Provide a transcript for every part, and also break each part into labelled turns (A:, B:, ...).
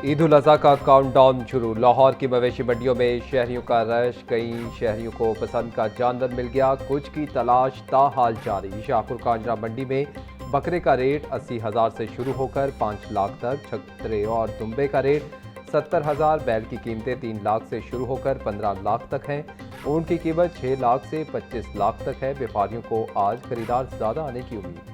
A: ईद उल अजहा का काउंटडाउन शुरू। लाहौर की मवेशी मंडियों में शहरियों का रश। कई शहरियों को पसंद का जानवर मिल गया, कुछ की तलाश ताहाल जारी। शाहपुर कांजरा मंडी में बकरे का रेट 80,000 से शुरू होकर 5 लाख तक। छकरे और दुम्बे का रेट 70,000। बैल की कीमतें 3 लाख से शुरू होकर 15 लाख तक हैं। ऊँट की कीमत 6 लाख से 25 लाख तक है। व्यापारियों को आज खरीदार ज्यादा आने की उम्मीद।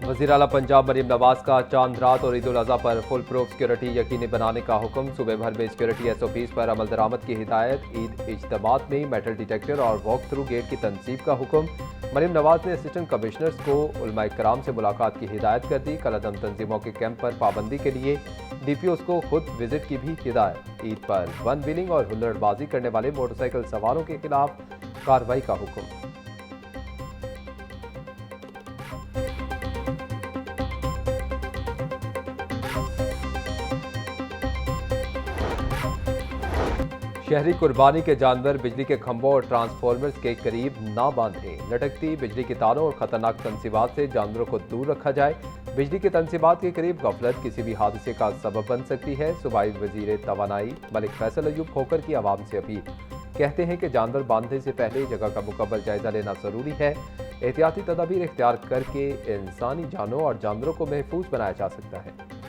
A: वज़ीर आला पंजाब मरीम नवाज का चांद रात और ईद उल अजहा पर फुल प्रूफ सिक्योरिटी यकीनी बनाने का हुक्म। सूबे भर में सिक्योरिटी SOPs पर अमल दरामद की हिदायत। ईद इज्तिमात में मेटल डिटेक्टर और वॉक थ्रू गेट की तनसीब का हुक्म। मरीम नवाज ने असिस्टेंट कमिश्नर्स को उलमा कराम से मुलाकात की हिदायत कर दी। कलअदम तंजीमों के कैंप पर पाबंदी के लिए DPOs को खुद विजिट की भी हिदायत। ईद पर वन व्हीलिंग और हुल्लड़बाजी करने वाले मोटरसाइकिल सवारों के खिलाफ कार्रवाई का हुक्म। शहरी कुर्बानी के जानवर बिजली के खंभों और ट्रांसफार्मर्स के करीब ना बांधें। लटकती बिजली की तारों और खतरनाक तनसीबात से जानवरों को दूर रखा जाए। बिजली की तनसीबात के करीब गफलत किसी भी हादसे का सबब बन सकती है। सूबाई वजीर तवानाई मलिक फैसल अयूब खोकर की आवाम से अपील। कहते हैं कि जानवर बांधने से पहले जगह का मुकम्मल जायजा लेना जरूरी है। एहतियाती तदाबीर इख्तियार करके इंसानी जानों और जानवरों को महफूज बनाया जा सकता है।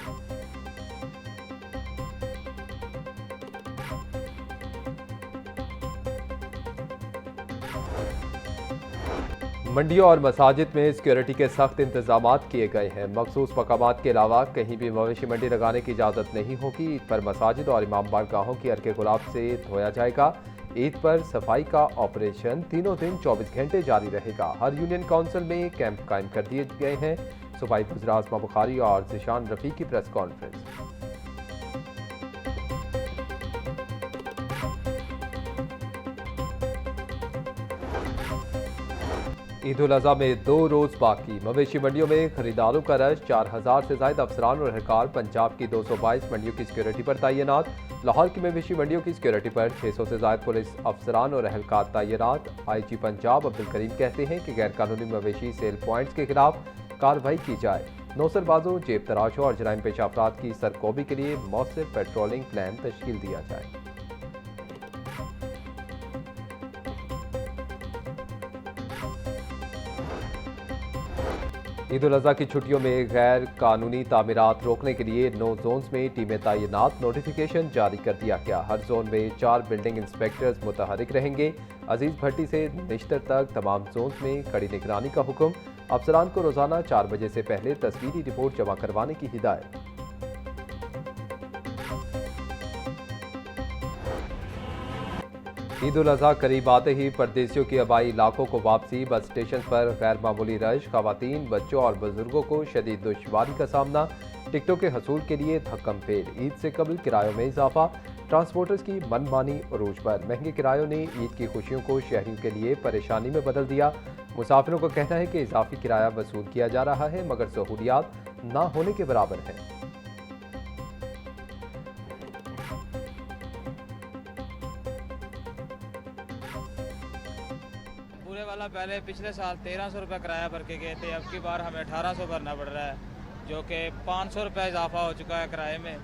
A: मंडियों और मसाजिद में सिक्योरिटी के सख्त इंतजाम किए गए हैं। मखसूस मकामात के अलावा कहीं भी मवेशी मंडी लगाने की इजाज़त नहीं होगी। ईद पर मसाजिद और इमाम बारगाहों की अर्के गुलाब से धोया जाएगा। ईद पर सफाई का ऑपरेशन तीनों दिन 24 घंटे जारी रहेगा। हर यूनियन काउंसिल में कैंप कायम कर दिए गए हैं। सूबाई वज़ीर आज़म बुखारी और ज़िशान रफ़ी की प्रेस कॉन्फ्रेंस। ईद उल अजहा में 2 रोज बाकी। मवेशी मंडियों में खरीदारों का रश। 4,000 से ज्यादा अफसरान और एहलकार पंजाब की 222 मंडियों की सिक्योरिटी पर तैनात। लाहौर की मवेशी मंडियों की सिक्योरिटी पर 600 से ज्यादा पुलिस अफसरान और एहलकार तैनात। IG पंजाब अब्दुल करीम कहते हैं कि गैर कानूनी मवेशी सेल पॉइंट्स के खिलाफ कार्रवाई की जाए। नौसरबाजों, जेब तराशों और जराइम पेशा अफराद की सरकोबी के लिए मौसर पेट्रोलिंग प्लान तश्कील दिया जाए। ईद उल अजहा की छुट्टियों में गैर कानूनी तामीरात रोकने के लिए 9 जोन्स में टीमें तैनात। नोटिफिकेशन जारी कर दिया गया। हर जोन में 4 बिल्डिंग इंस्पेक्टर्स मुतहरिक रहेंगे। अजीज भट्टी से निश्तर तक तमाम जोन्स में कड़ी निगरानी का हुक्म। अफसरान को रोजाना 4 बजे से पहले तस्वीरी रिपोर्ट जमा करवाने की हिदायत। ईद उल अजहा करीब आते ही परदेशियों की आबाई इलाकों को वापसी। बस स्टेशन पर गैर मामूली रश। खवातीन, बच्चों और बुजुर्गों को शदीद दुश्वारी का सामना। टिकटों के हसूल के लिए धक्कम फेल। ईद से कबल किरायों में इजाफा। ट्रांसपोर्टर्स की मनमानी अरूज पर। महंगे किरायों ने ईद की खुशियों को शहरियों के लिए परेशानी में बदल दिया। मुसाफिरों का कहना है कि इजाफी किराया वसूल किया जा रहा है मगर सहूलियात ना होने के बराबर है।
B: पूरे वाला पहले पिछले साल 1300 रुपये किराया भर के गए थे। अब की बार हमें 1800 भरना पड़ रहा है, जो कि 500 रुपये इजाफा हो चुका है किराए में।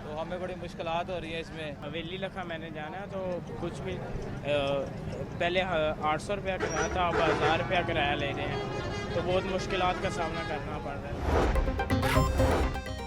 B: तो हमें बड़ी मुश्किलात हो रही है इसमें।
C: हवेली लखा मैंने जाना है तो कुछ भी पहले 800 रुपया किराया था, अब 1000 रुपया किराया ले रहे हैं, तो बहुत मुश्किलात का सामना करना पड़ रहा है।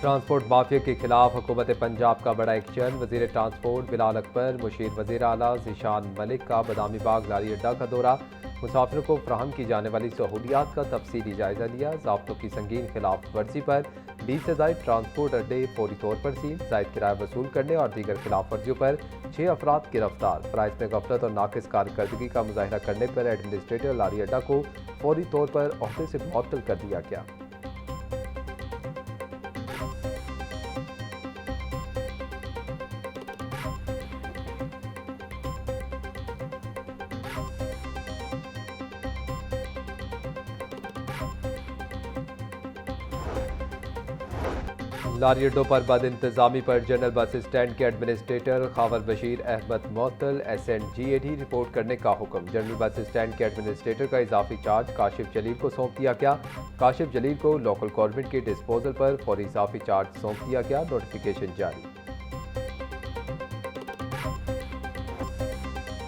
A: ट्रांसपोर्ट माफिया के खिलाफ हुकूमत पंजाब का बड़ा एक्शन। वजीर ट्रांसपोर्ट बिलाल अकबर, मुशीर वजीर आला ज़िशान मलिक का बदामी बाग लारी अड्डा का दौरा। मुसाफिरों को फराहम की जाने वाली सहूलियात का तफसीली जायजा लिया। ज़ाब्तों की संगीन खिलाफ वर्जी पर 20 से ज़ायद ट्रांसपोर्ट अड्डे फौरी तौर पर सील। ज़ायद किराया वसूल करने और दीगर खिलाफ वर्जियों पर 6 अफराद गिरफ्तार। फ़राइज़ में गफलत और नाकिस कारकर्दगी का मुजाहरा करने पर एडमिनिस्ट्रेटर लारी अड्डा को फौरी तौर पर ओहदे से मुअत्तल कर दिया गया। लारी अड्डों पर बद इंतजामी पर जनरल बस स्टैंड के एडमिनिस्ट्रेटर खावर बशीर अहमद मुअत्तल SNGAD रिपोर्ट करने का हुक्म। जनरल बस स्टैंड के एडमिनिस्ट्रेटर का इजाफी चार्ज काशिफ जलील को सौंप दिया गया। काशिफ जलील को लोकल गवर्नमेंट के डिस्पोजल पर फौरी इजाफी चार्ज सौंप दिया गया। नोटिफिकेशन जारी।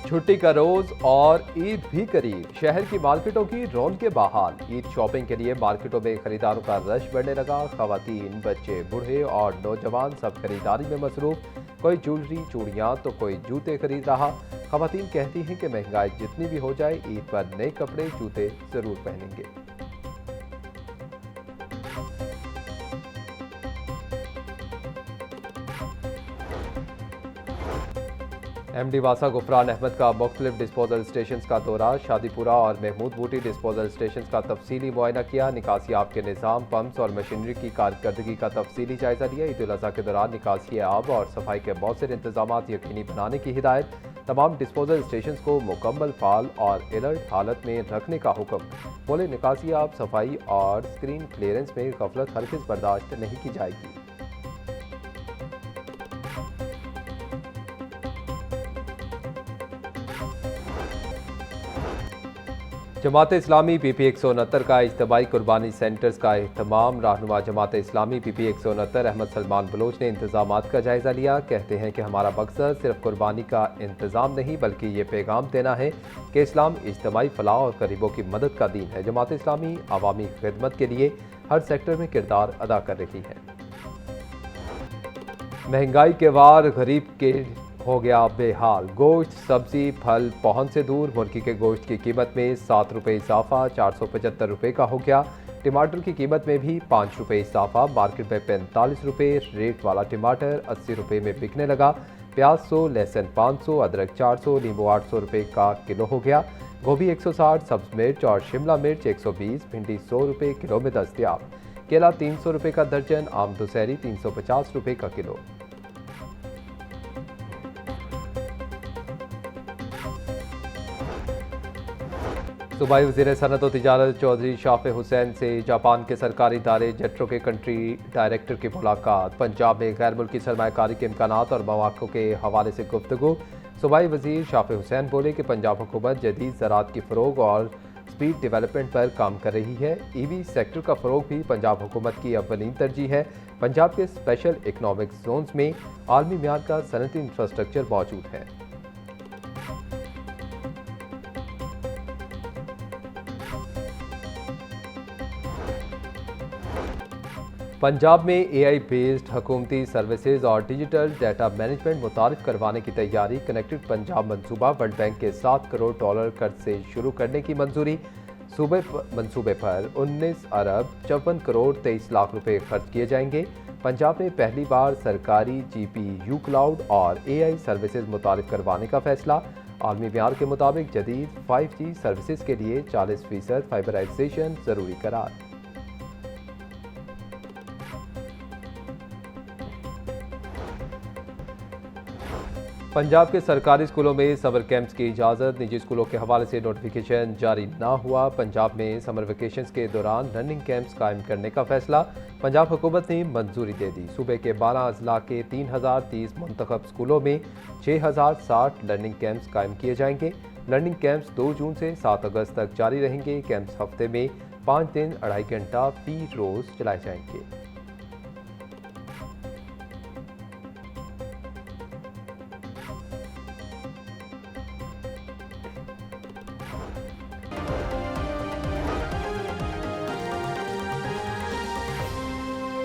A: छुट्टी का रोज और ईद भी करीब, शहर की मार्केटों की रौनकें बहाल। ईद शॉपिंग के लिए मार्केटों में खरीदारों का रश बढ़ने लगा। खवातीन, बच्चे, बूढ़े और नौजवान सब खरीदारी में मसरूफ। कोई ज्वेलरी, चूड़ियां तो कोई जूते खरीद रहा। खवातीन कहती हैं कि महंगाई जितनी भी हो जाए, ईद पर नए कपड़े, जूते जरूर पहनेंगे। MD वासा गुफरान अहमद का मुख्तलिफ डिस्पोजल स्टेशन का दौरा। शादीपुरा और महमूद बूटी डिस्पोजल स्टेशन का तफसीली मुआयना किया। निकासियाब के निज़ाम, पंप्स और मशीनरी की कारकर्दगी का तफसीली जायजा लिया। ईद उल अज़हा के दौरान निकासी आब और सफाई के मौसर इंतजाम यकीनी बनाने की हिदायत। तमाम डिस्पोजल स्टेशन को मुकम्मल फाल और अलर्ट हालत में रखने का हुक्म। बोले, निकासी आब, सफाई और स्क्रीन क्लियरेंस में गफलत हरगिज़ बर्दाश्त नहीं की जाएगी। जमात इस्लामी PP 169 का इज्तमाई कुर्बानी सेंटर्स का एहतमाम। रहनुमा जमात इस्लामी PP 169 अहमद सलमान बलोच ने इंतजामात का जायजा लिया। कहते हैं कि हमारा मकसद सिर्फ कुर्बानी का इंतजाम नहीं, बल्कि ये पैगाम देना है कि इस्लाम इज्तमाई फलाह और गरीबों की मदद का दीन है। जमात इस्लामी अवामी खिदमत के लिए हर सेक्टर में किरदार अदा कर रही है। महंगाई के वार गरीब के हो गया बेहाल। गोश्त, सब्जी, फल पहुंच से दूर। मुर्गी के गोश्त की कीमत में 7 रुपये इजाफा, 475 रुपये का हो गया। टमाटर की कीमत में भी 5 रुपये इजाफा। मार्केट में 45 रुपये रेट वाला टमाटर 80 रुपये में बिकने लगा। प्याज 100, लहसुन 500, अदरक 400, नींबू 800 रुपये का किलो हो गया। गोभी 160, सब्ज मिर्च और शिमला मिर्च 120, भिंडी 100 रुपये किलो में दस्तयाब। केला 300 रुपये का दर्जन, आम दुशहरी 350 रुपये का किलो। सूबाई वज़ीर सनअत व तिजारत चौधरी शाफे हुसैन से जापान के सरकारी इदारे जेट्रो के कंट्री डायरेक्टर की मुलाकात। पंजाब में गैर मुल्की सरमायाकारी के इम्कानात और मौक़ों के हवाले से गुफ्तगू। सूबाई वज़ीर शाफे हुसैन बोले कि पंजाब हुकूमत जदीद ज़राअत की फ़रोग और स्पीड डेवलपमेंट पर काम कर रही है। EV सेक्टर का फ़रोग भी पंजाब हुकूमत की अव्वलीन तरजीह है। पंजाब के स्पेशल इकनॉमिक जोन्स में आलमी म्यार का सनती इंफ्रास्ट्रक्चर मौजूद है। पंजाब में AI बेस्ड हुकूमती सर्विसेज और डिजिटल डाटा मैनेजमेंट मुतारिफ करवाने की तैयारी। कनेक्टेड पंजाब मंसूबा वर्ल्ड बैंक के $7 करोड़ कर्ज से शुरू करने की मंजूरी। मंसूबे पर 19 अरब 54 करोड़ 23 लाख रुपए खर्च किए जाएंगे। पंजाब में पहली बार सरकारी GPU क्लाउड और AI सर्विसेज मुतारिफ करवाने का फैसला। आलमी म्यार के मुताबिक जदीद 5G सर्विसेज के लिए 40% फाइबराइजेशन जरूरी करार। पंजाब के सरकारी स्कूलों में समर कैंप्स की इजाज़त। निजी स्कूलों के हवाले से नोटिफिकेशन जारी ना हुआ। पंजाब में समर वेकेशंस के दौरान लर्निंग कैंप्स कायम करने का फैसला पंजाब हुकूमत ने मंजूरी दे दी। सूबे के 12 अजला के 3030 मुंतखब स्कूलों में 6060 लर्निंग कैंप्स कायम किए जाएंगे। लर्निंग कैंप्स 2 जून से 7 अगस्त तक जारी रहेंगे। कैंप्स हफ्ते में 5 दिन 2.5 घंटा फी रोज़ चलाए जाएंगे।